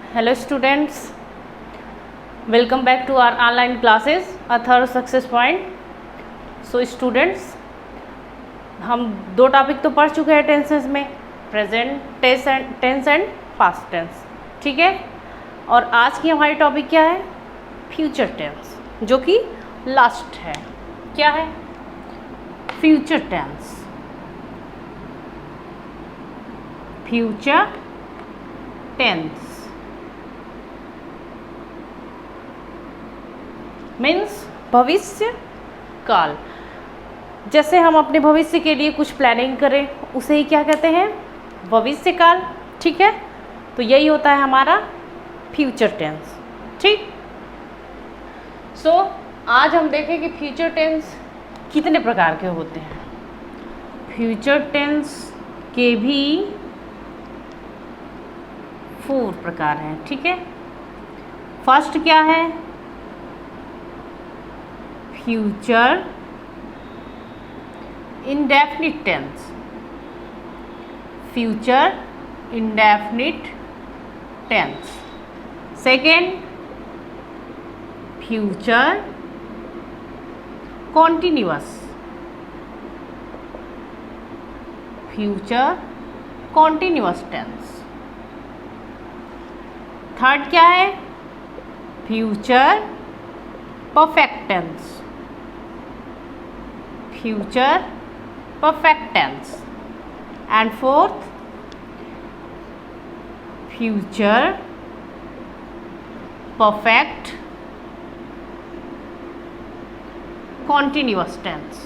Hello students, welcome back to our online classes, a third success point. So students, हम दो topic तो पढ़ चुके हैं टेंसेस में, present tense and past tense, ठीक है। और आज की हमारी टॉपिक क्या है? फ्यूचर टेंस, जो कि लास्ट है। क्या है? Future tense. Future tense means भविष्य काल। जैसे हम अपने भविष्य के लिए कुछ प्लानिंग करें, उसे ही क्या कहते हैं? भविष्य काल, ठीक है। तो यही होता है हमारा फ्यूचर टेंस, ठीक। सो आज हम देखें कि फ्यूचर टेंस कितने प्रकार के होते हैं। फ्यूचर टेंस के भी 4 प्रकार हैं, ठीक है। फर्स्ट क्या है? Future indefinite tense. Future indefinite tense. Second, future continuous. Future continuous tense. Third क्या है? Future perfect tense. Future perfect tense. And fourth, future perfect continuous tense.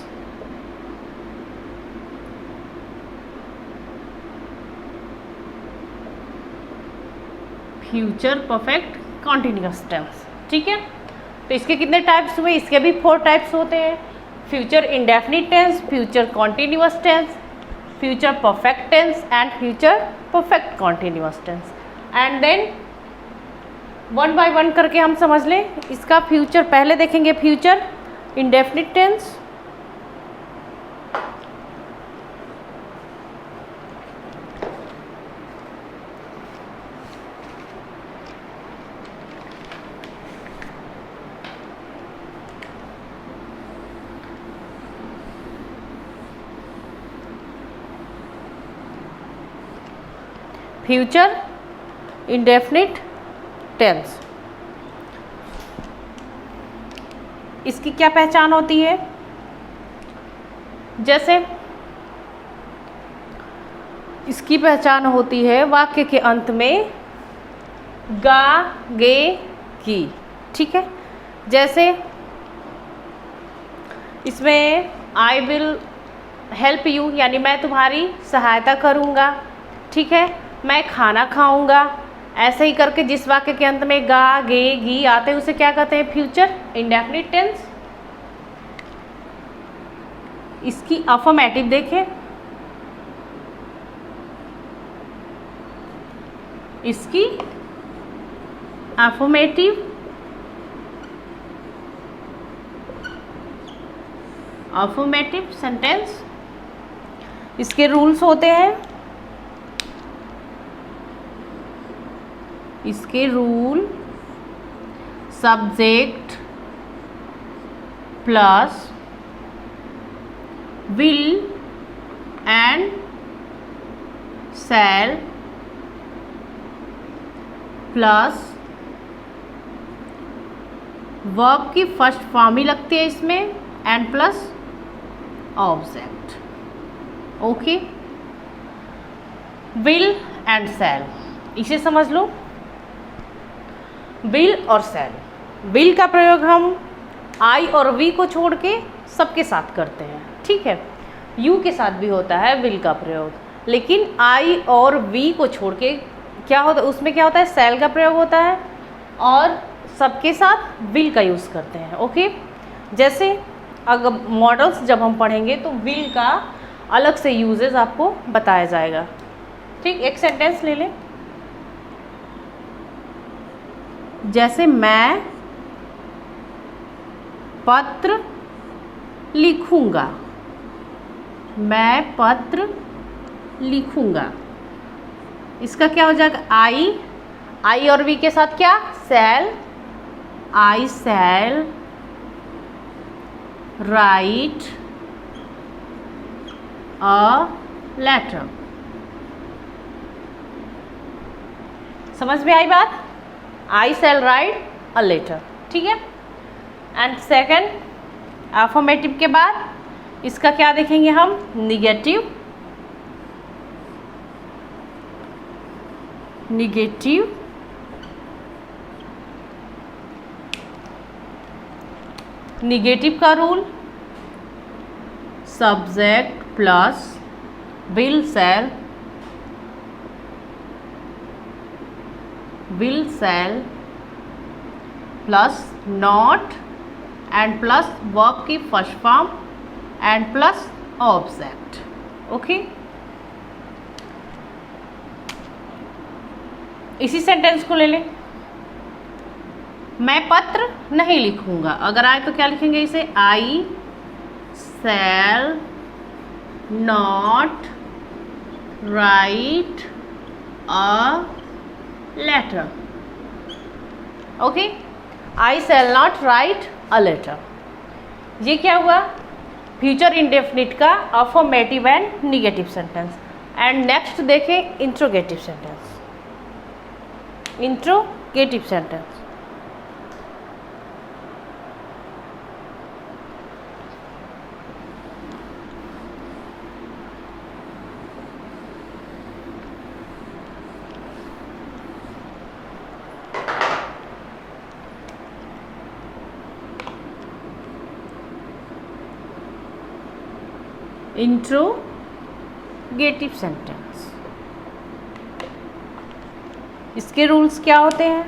Future perfect continuous tense, ठीक है। तो इसके कितने टाइप्स हुए? इसके भी 4 टाइप्स होते हैं। Future indefinite tense, future continuous tense, future perfect tense and future perfect continuous tense. And then 1 by 1 करके हम समझ लें। इसका फ्यूचर पहले देखेंगे, future indefinite tense. Future indefinite tense, इसकी क्या पहचान होती है? जैसे इसकी पहचान होती है वाक्य के अंत में गा, गे, की, ठीक है। जैसे इसमें आई विल हेल्प यू, यानी मैं तुम्हारी सहायता करूँगा, ठीक है। मैं खाना खाऊंगा, ऐसे ही करके जिस वाक्य के अंत में गा, गे, गी आते हैं उसे क्या कहते हैं? Future indefinite tense. इसकी अफर्मेटिव देखें। इसकी अफर्मेटिव सेंटेंस, इसके रूल्स होते हैं। इसके rule subject plus will and shall plus verb की फर्स्ट फॉर्म ही लगती है इसमें and plus object. Okay, will and shall, इसे समझ लो। विल और शैल, विल का प्रयोग हम आई और वी को छोड़ के सबके साथ करते हैं, ठीक है। यू के साथ भी होता है विल का प्रयोग, लेकिन आई और वी को छोड़ के क्या होता है? उसमें क्या होता है? शैल का प्रयोग होता है और सबके साथ विल का यूज़ करते हैं। ओके, जैसे अगर मॉडल्स जब हम पढ़ेंगे तो विल का अलग से यूजेस आपको बताया जाएगा, ठीक। एक सेंटेंस ले लें। जैसे मैं पत्र लिखूंगा, मैं पत्र लिखूंगा, इसका क्या हो जाएगा? आई आई और वी के साथ क्या, शैल, I shall write a letter. समझ में आई बात, आई शैल राइट अ लेटर, ठीक है। एंड सेकंड अफर्मेटिव के बाद इसका क्या देखेंगे हम, निगेटिव, निगेटिव निगेटिव का rule, subject plus will shall plus not and plus verb की first form and plus object. Okay, इसी सेंटेंस को ले लें, मैं पत्र नहीं लिखूंगा, अगर आए तो क्या लिखेंगे इसे, I shall not write a letter. Okay, I shall not write a letter, ये क्या हुआ, फ्यूचर इंडेफिनिट का affirmative and negative sentence. And next देखें interrogative sentence, interrogative sentence. Interrogative sentence, इसके रूल्स क्या होते हैं,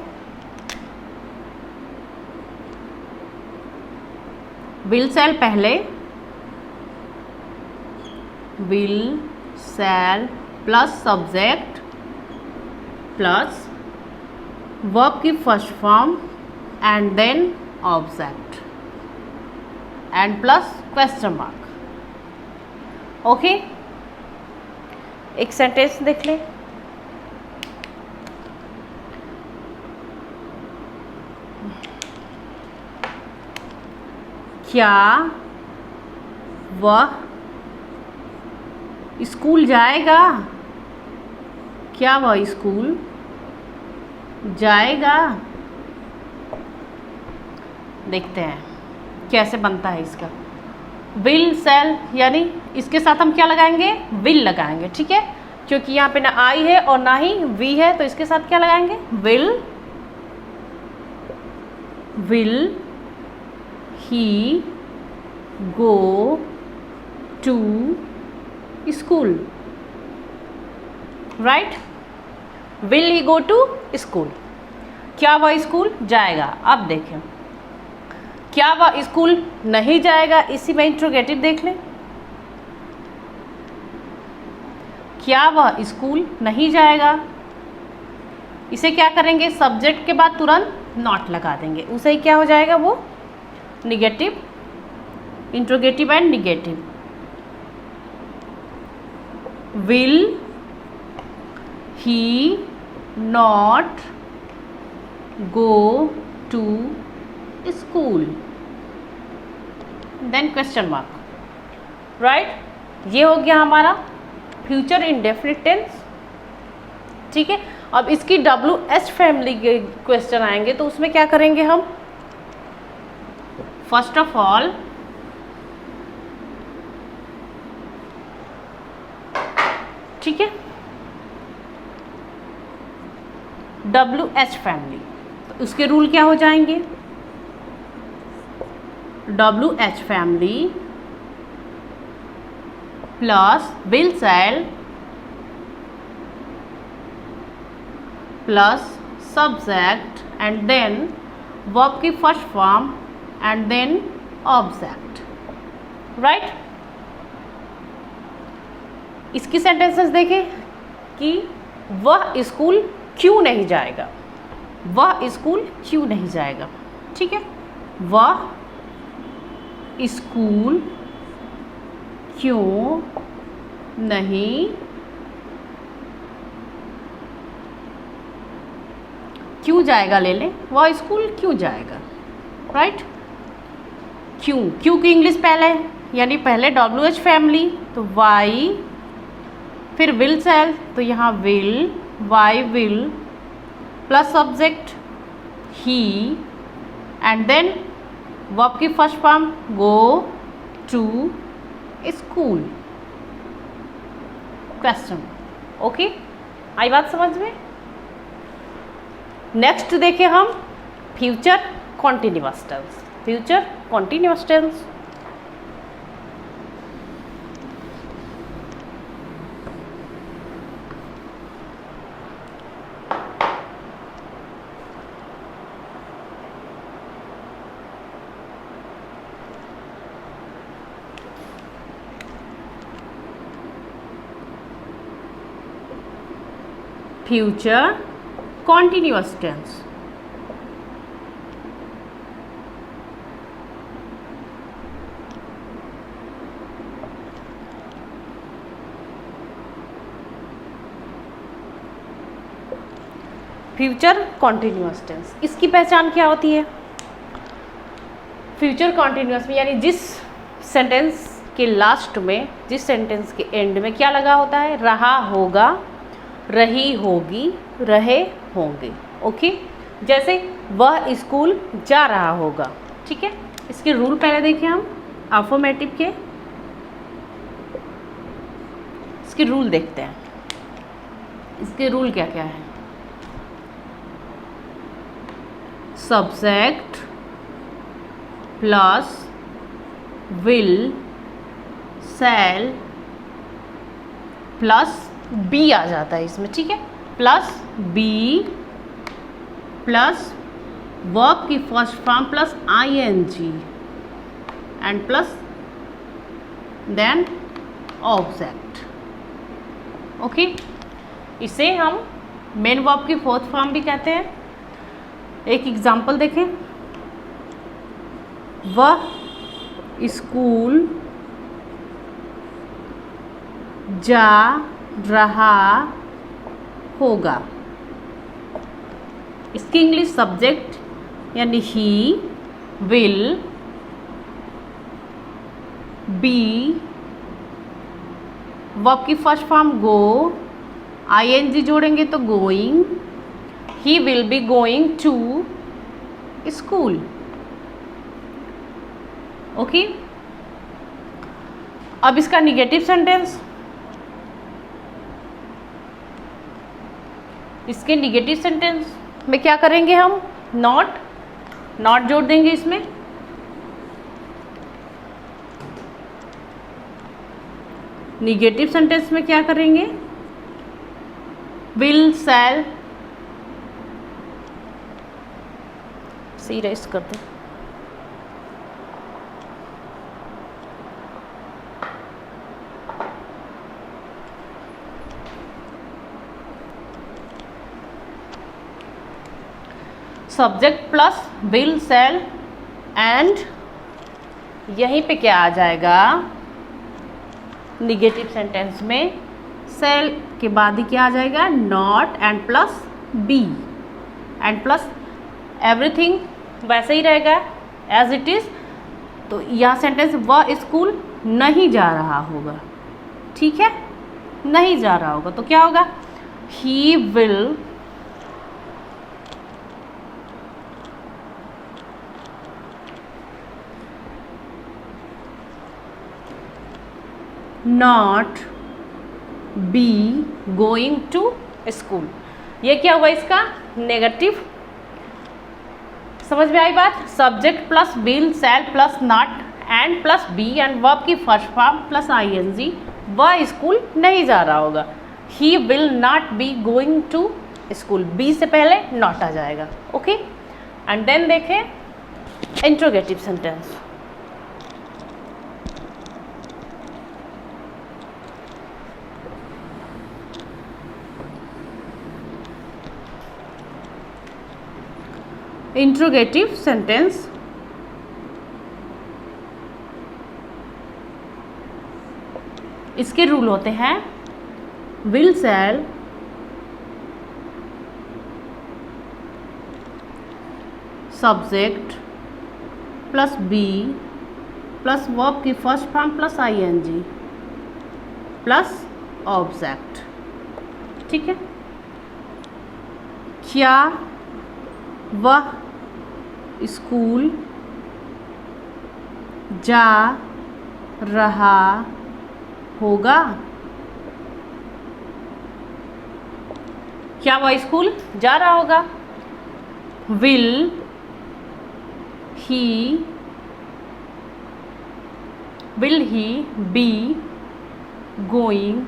विल शैल पहले, will shall plus subject plus verb की first form and then object and plus question mark. Okay, एक sentence देख लें, क्या वह स्कूल जाएगा, क्या वह स्कूल जाएगा। देखते हैं कैसे बनता है इसका, विल शैल यानी इसके साथ हम क्या लगाएंगे, विल लगाएंगे, ठीक है, क्योंकि यहाँ पे ना आई है और ना ही वी है, तो इसके साथ क्या लगाएंगे, will he go to school, right, will he go to school, क्या वह स्कूल जाएगा। अब देखें क्या वह स्कूल नहीं जाएगा, इसी में इंट्रोगेटिव देख लें, क्या वह स्कूल नहीं जाएगा, इसे क्या करेंगे, सब्जेक्ट के बाद तुरंत नॉट लगा देंगे, उसे ही क्या हो जाएगा, वो negative, interrogative and negative. Will he not go to school, then question mark, right. ये हो गया हमारा फ्यूचर इंडेफिनिट टेंस, ठीक है। अब इसकी WH फैमिली के क्वेश्चन आएंगे तो उसमें क्या करेंगे हम, फर्स्ट ऑफ ऑल ठीक है, WH फैमिली, तो उसके रूल क्या हो जाएंगे, WH family plus will shall plus subject and then verb की first form and then object, right. इसकी सेंटेंसेस देखें कि वह स्कूल क्यों नहीं जाएगा, वह स्कूल क्यों नहीं जाएगा, ठीक है, वह स्कूल क्यों नहीं क्यों जाएगा ले लें, वह स्कूल क्यों जाएगा, राइट। क्यों की इंग्लिश पहले, यानी पहले WH फैमिली तो वाई, फिर विल सेल तो यहाँ will, why will plus subject ही, एंड देन वर्ब की first form go to school. Question, okay, आई बात समझ में। नेक्स्ट देखें हम future continuous tense. Future continuous tense future continuous tense. Future continuous tense, इसकी पहचान क्या होती है? फ्यूचर कॉन्टिन्यूअस में यानी जिस सेंटेंस के लास्ट में, जिस सेंटेंस के एंड में क्या लगा होता है? रहा होगा, रही होगी, रहे होंगे। ओके, जैसे वह स्कूल जा रहा होगा, ठीक है। इसके रूल पहले देखें हम अफर्मेटिव के, इसके रूल देखते हैं। इसके रूल क्या क्या है? Subject plus will shall plus be आ जाता है इसमें, ठीक है। प्लस बी प्लस वर्ब की first form plus ING and plus then object. Okay, इसे हम मेन वर्ब की फोर्थ फॉर्म भी कहते हैं। एक एग्जाम्पल देखें, वह स्कूल जा रहा होगा। इसकी इंग्लिश सब्जेक्ट यानी ही विल बी, वर्ब की फर्स्ट फॉर्म गो, ING जोड़ेंगे तो going, he will be going to school. Okay, अब इसका निगेटिव सेंटेंस, इसके निगेटिव सेंटेंस में क्या करेंगे हम? नॉट जोड़ देंगे इसमें। निगेटिव सेंटेंस में क्या करेंगे? विल शैल, सी रेस कर दो। Subject plus will shell and यहीं पे क्या आ जाएगा? निगेटिव सेंटेंस में शैल के बाद ही क्या आ जाएगा? Not and plus be and plus everything वैसे ही रहेगा एज इट इज। तो यह सेंटेंस वह स्कूल नहीं जा रहा होगा, ठीक है, नहीं जा रहा होगा तो क्या होगा? He will not be going to school. ये क्या हुआ इसका? नेगेटिव। समझ में आई बात? Subject plus will shall plus not and plus be and verb की फर्स्ट फॉर्म प्लस ING, वह स्कूल नहीं जा रहा होगा। He will not be going to school, be से पहले नॉट आ जाएगा। ओके, एंड देन देखें इंट्रोगेटिव सेंटेंस। इंट्रोगेटिव सेंटेंस इसके रूल होते हैं will shall subject plus be plus verb की first form plus ING plus object. ठीक है, क्या वह स्कूल जा रहा होगा? क्या वह स्कूल जा रहा होगा? Will he be going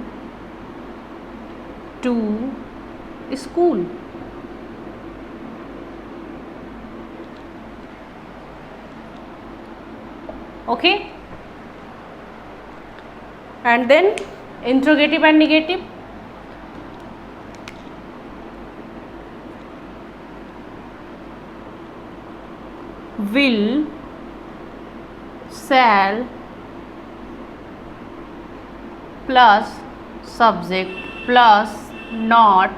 to school? Okay, and then interrogative and negative. Will, shall plus subject plus not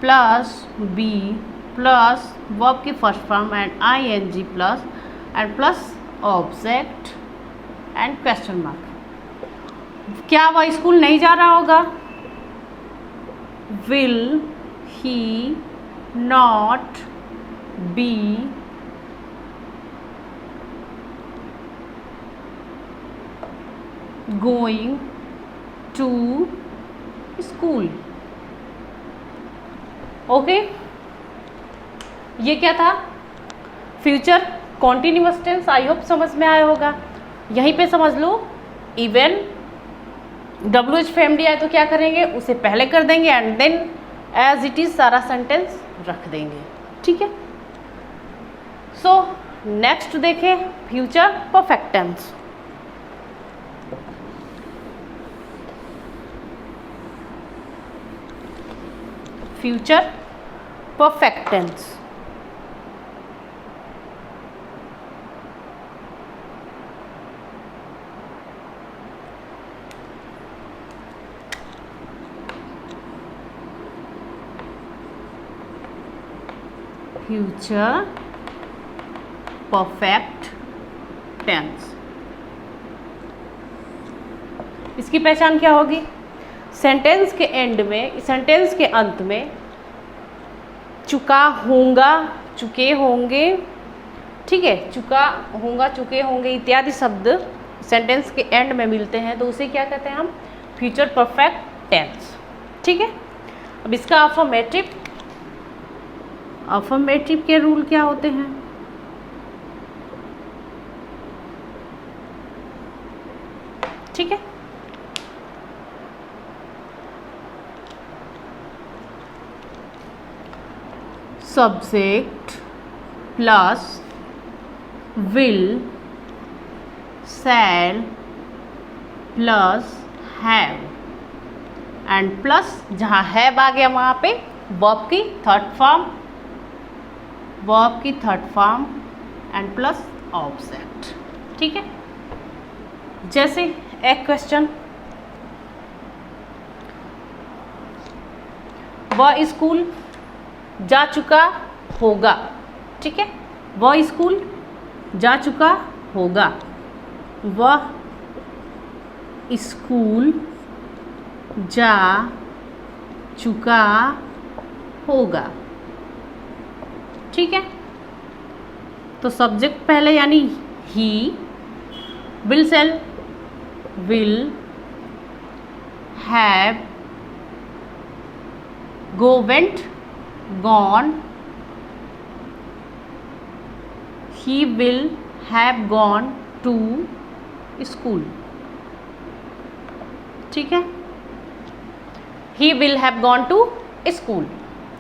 plus be plus verb की first form and ing plus and plus object and question mark. क्या वह school नहीं जा रहा होगा? Will he not be going to school? Okay, ये क्या था? Future continuous tense. I hope समझ में आया होगा। यहीं पे समझ लो, इवन WH फैमिली आए तो क्या करेंगे, उसे पहले कर देंगे and then as it is सारा सेंटेंस रख देंगे। ठीक है, सो नेक्स्ट देखें future perfect tense. Future perfect tense. Future perfect tense, इसकी पहचान क्या होगी? सेंटेंस के एंड में, सेंटेंस के अंत में चुका होगा, चुके होंगे, ठीक है, चुका होगा, चुके होंगे इत्यादि शब्द सेंटेंस के एंड में मिलते हैं तो उसे क्या कहते हैं हम? Future perfect tense. ठीक है, अब इसका अफर्मेटिव के रूल क्या होते हैं? ठीक है, subject plus will shall plus have and plus जहाँ हैव आ गया वहाँ पे वर्ब की third form and plus object. ठीक है, जैसे एक क्वेश्चन, वह स्कूल जा चुका होगा। ठीक है, वह स्कूल जा चुका होगा, वह स्कूल जा चुका होगा। ठीक है, तो सब्जेक्ट पहले यानी ही, will shall will have go went gone, he will have gone to school। ठीक है, he will have gone to school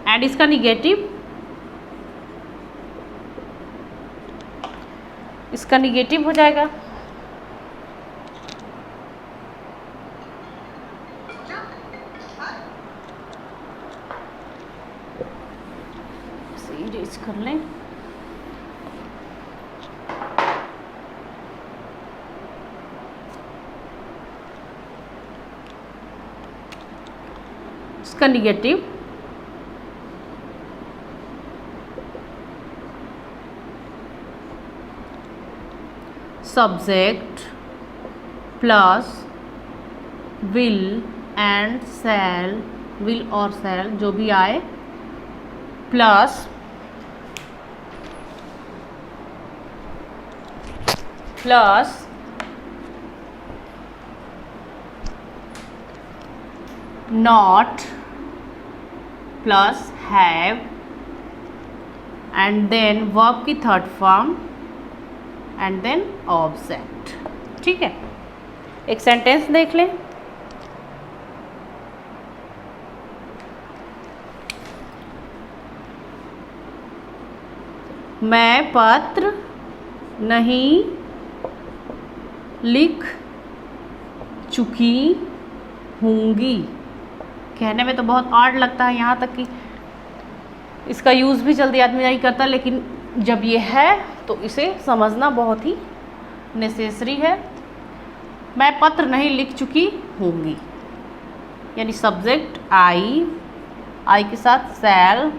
and इसका निगेटिव, इसका निगेटिव हो जाएगा इरेज कर लें। इसका negative subject plus will and shall, will और शैल जो भी आए, plus not plus have and then verb की third form and then object. ठीक है, एक सेंटेंस देख लें। मैं पत्र नहीं लिख चुकी हूँगी। कहने में तो बहुत ऑड लगता है, यहाँ तक कि इसका यूज़ भी जल्दी आदमी नहीं करता, लेकिन जब ये है तो इसे समझना बहुत ही नेसेसरी है। मैं पत्र नहीं लिख चुकी हूँगी, यानी सब्जेक्ट आई के साथ shall,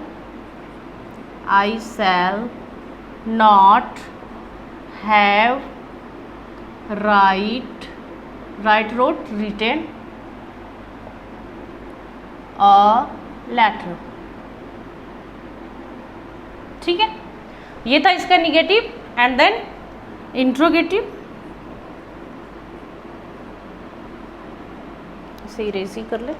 I shall not have write wrote written a letter. ठीक है, ये था इसका निगेटिव एंड देन इंट्रोगेटिव। इसे इरेज ही कर ले।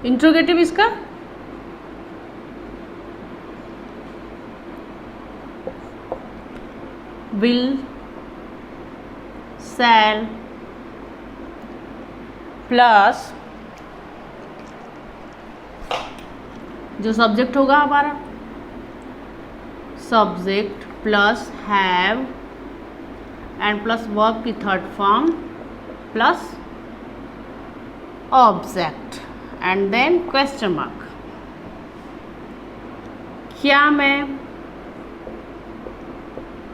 इंट्रोगेटिव इसका विल शैल प्लस जो सब्जेक्ट होगा हमारा, subject plus have and plus verb की third form plus object and then question mark. क्या मैं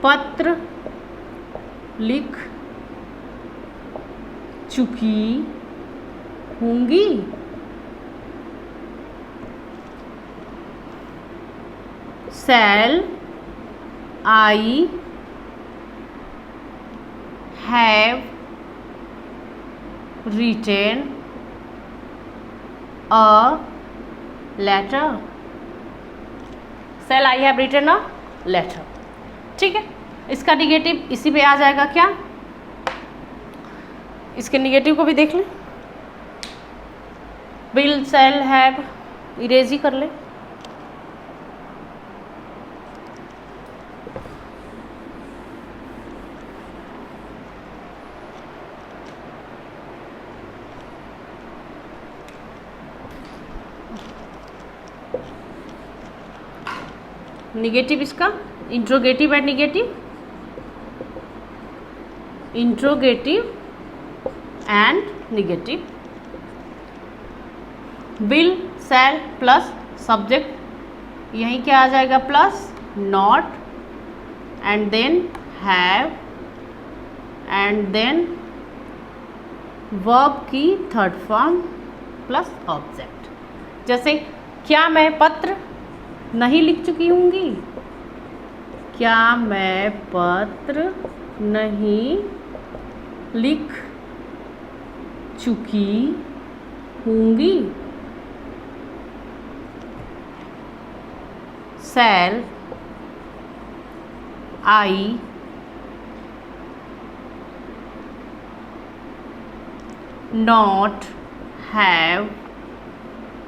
पत्र लिख चुकी हूँगी? Shall I have written a letter? Shall I have written a letter? ठीक है, इसका निगेटिव इसी पे आ जाएगा। क्या इसके निगेटिव को भी देख लें। विल शैल हैव इरेज ही कर ले। निगेटिव इसका interrogative and negative, interrogative and negative. Will shall plus subject, यहीं क्या आ जाएगा plus not and then have and then verb की थर्ड फॉर्म प्लस ऑब्जेक्ट। जैसे क्या मैं पत्र नहीं लिख चुकी हूँगी? क्या मैं पत्र नहीं लिख चुकी हूँगी? Shall I not have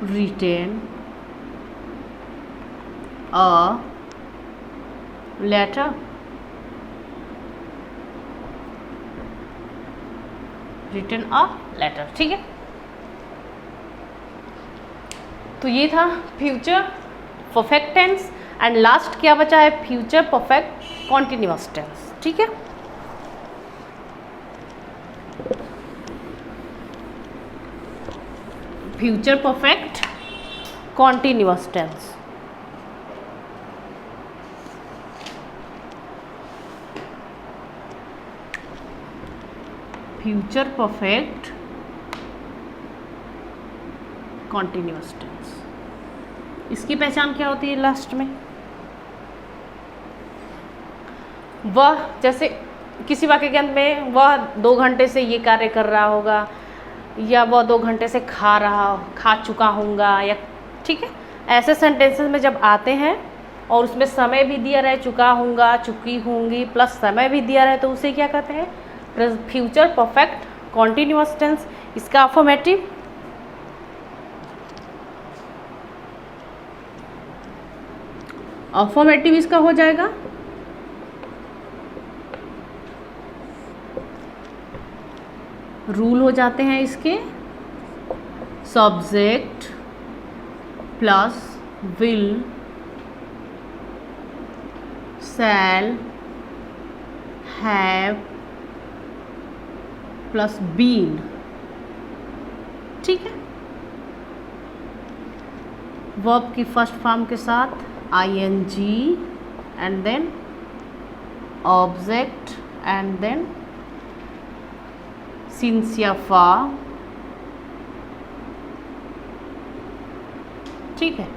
written a letter? written a letter। ठीक है, तो ये था future perfect tense and last क्या बचा है? Future perfect continuous tense. ठीक है, future perfect continuous tense. Future perfect continuous tense. इसकी पहचान क्या होती है लास्ट में? वह, जैसे किसी वाक्य के अंत में वह 2 घंटे से ये कार्य कर रहा होगा, या वह 2 घंटे से खा चुका होगा, या ठीक है, ऐसे सेंटेंसेस में जब आते हैं और उसमें समय भी दिया रहे, चुका होगा, चुकी होंगी, प्लस समय भी दिया रहे, तो उसे क्या कहते हैं? Future perfect continuous tense. इसका अफर्मेटिव इसका हो जाएगा रूल हो जाते हैं इसके subject plus will shall have plus been. ठीक है, वर्ब की फर्स्ट फॉर्म के साथ ing and then object and then since या फा। ठीक है,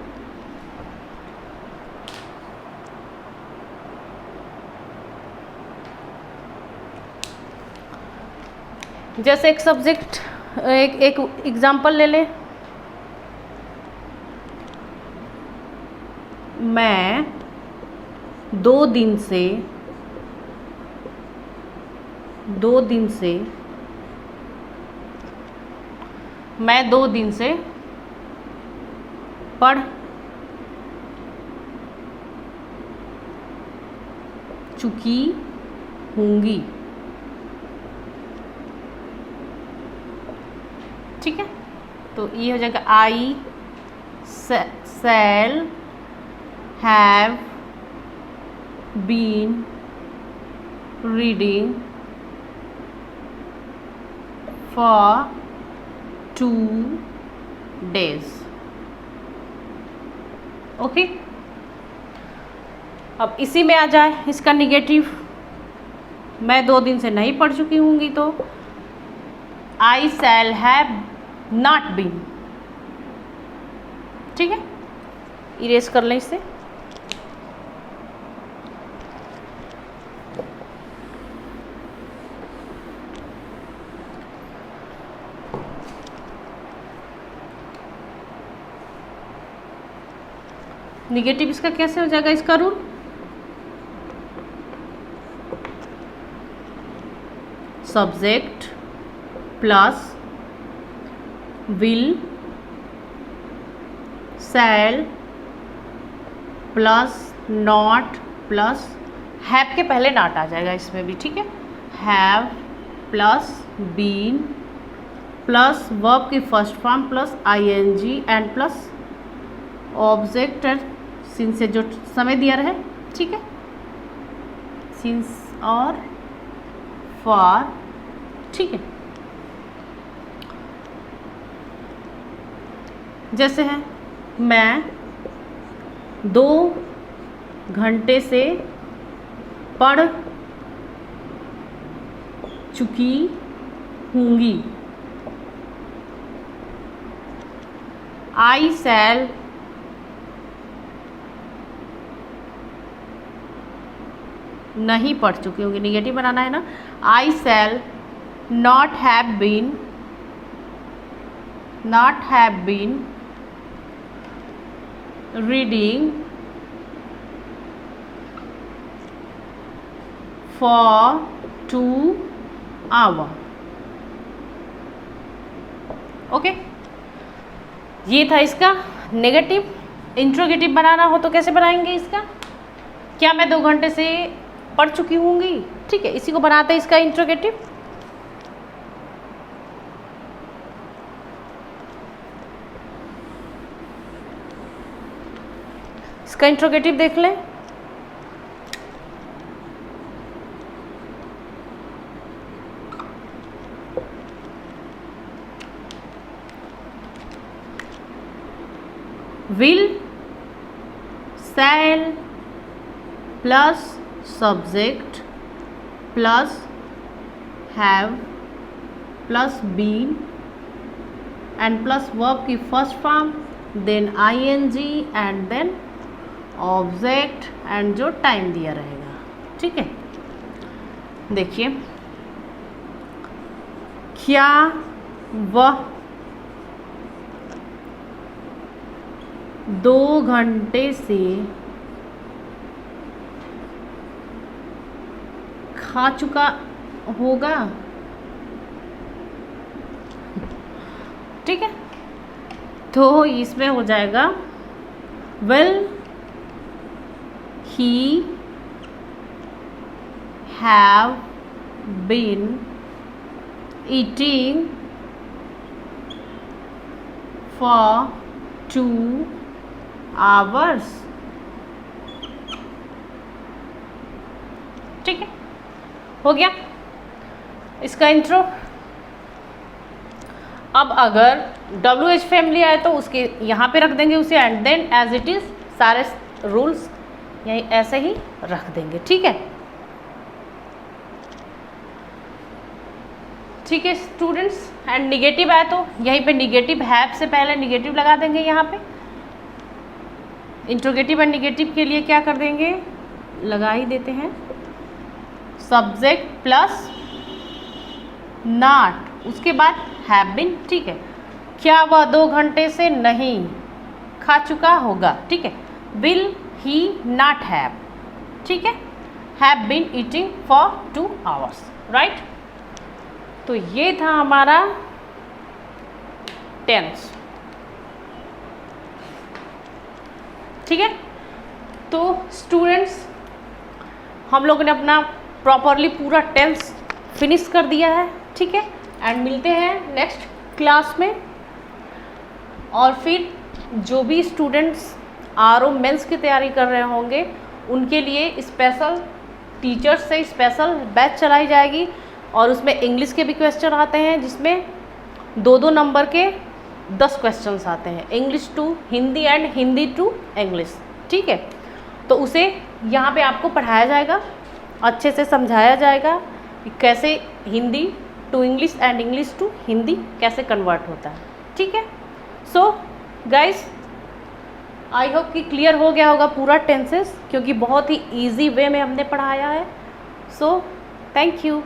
जैसे एक सब्जेक्ट, एक एग्जाम्पल ले लें। मैं 2 दिन से पढ़ चुकी हूँगी। ठीक है, तो ये हो जाएगा I shall have been reading for 2 days। Okay, अब इसी में आ जाए इसका निगेटिव। मैं 2 दिन से नहीं पढ़ चुकी होंगी, तो आई शैल हैव नॉट बीन। ठीक है, इरेज कर लें इसे। निगेटिव इसका कैसे हो जाएगा? इसका rule subject plus will shall plus not plus have के पहले नॉट आ जाएगा इसमें भी। ठीक है, have plus been plus verb की first form plus ing and plus object and since से जो समय दिया रहे। ठीक है, सिंस और फॉर। ठीक है, जैसे है मैं 2 घंटे से पढ़ चुकी हूँगी। आई शैल नहीं पढ़ चुकी होंगी, निगेटिव बनाना है ना। I shall not have been reading for 2 hours। Okay, ये था इसका नेगेटिव। इंट्रोगेटिव बनाना हो तो कैसे बनाएंगे इसका? क्या मैं 2 घंटे से पढ़ चुकी होंगी? ठीक है, इसी को बनाते हैं इसका इंट्रोगेटिव। इसका इंट्रोगेटिव देख लें। Will shall plus subject plus have plus been and plus verb की first form, then ING and then object and जो टाइम दिया रहेगा। ठीक है, देखिए क्या वह 2 घंटे से खा चुका होगा। ठीक है, तो इसमें हो जाएगा will he have been eating for 2 hours. ठीक है, हो गया इसका इंट्रो। अब अगर WH फैमिली आए तो उसके यहाँ पे रख देंगे उसे, and then as it is सारे रूल्स यही ऐसे ही रख देंगे। ठीक है, ठीक है स्टूडेंट्स। एंड निगेटिव आए तो यहीं पे निगेटिव हैव से पहले निगेटिव लगा देंगे। यहाँ पे इंट्रोगेटिव एंड निगेटिव के लिए क्या कर देंगे, लगा ही देते हैं सब्जेक्ट प्लस नॉट, उसके बाद हैव बीन। ठीक है, क्या वह 2 घंटे से नहीं खा चुका होगा। ठीक है, विल ही नॉट हैव, ठीक है, have been eating for 2 hours, right. तो ये था हमारा टेंस। ठीक है, तो स्टूडेंट्स हम लोगों ने अपना प्रॉपरली पूरा टेंस फिनिश कर दिया है। ठीक है, एंड मिलते हैं नेक्स्ट क्लास में। और फिर जो भी स्टूडेंट्स RO मेंस की तैयारी कर रहे होंगे उनके लिए स्पेशल टीचर्स से स्पेशल बैच चलाई जाएगी, और उसमें इंग्लिश के भी क्वेश्चन आते हैं, जिसमें 2-2 नंबर के 10 क्वेश्चंस आते हैं, English to Hindi and Hindi to English. ठीक है, तो उसे यहाँ पे आपको पढ़ाया जाएगा, अच्छे से समझाया जाएगा कि कैसे Hindi to English and English to Hindi कैसे कन्वर्ट होता है। ठीक है, सो गाइस आई होप कि क्लियर हो गया होगा पूरा टेंसेस, क्योंकि बहुत ही इजी वे में हमने पढ़ाया है। So thank you.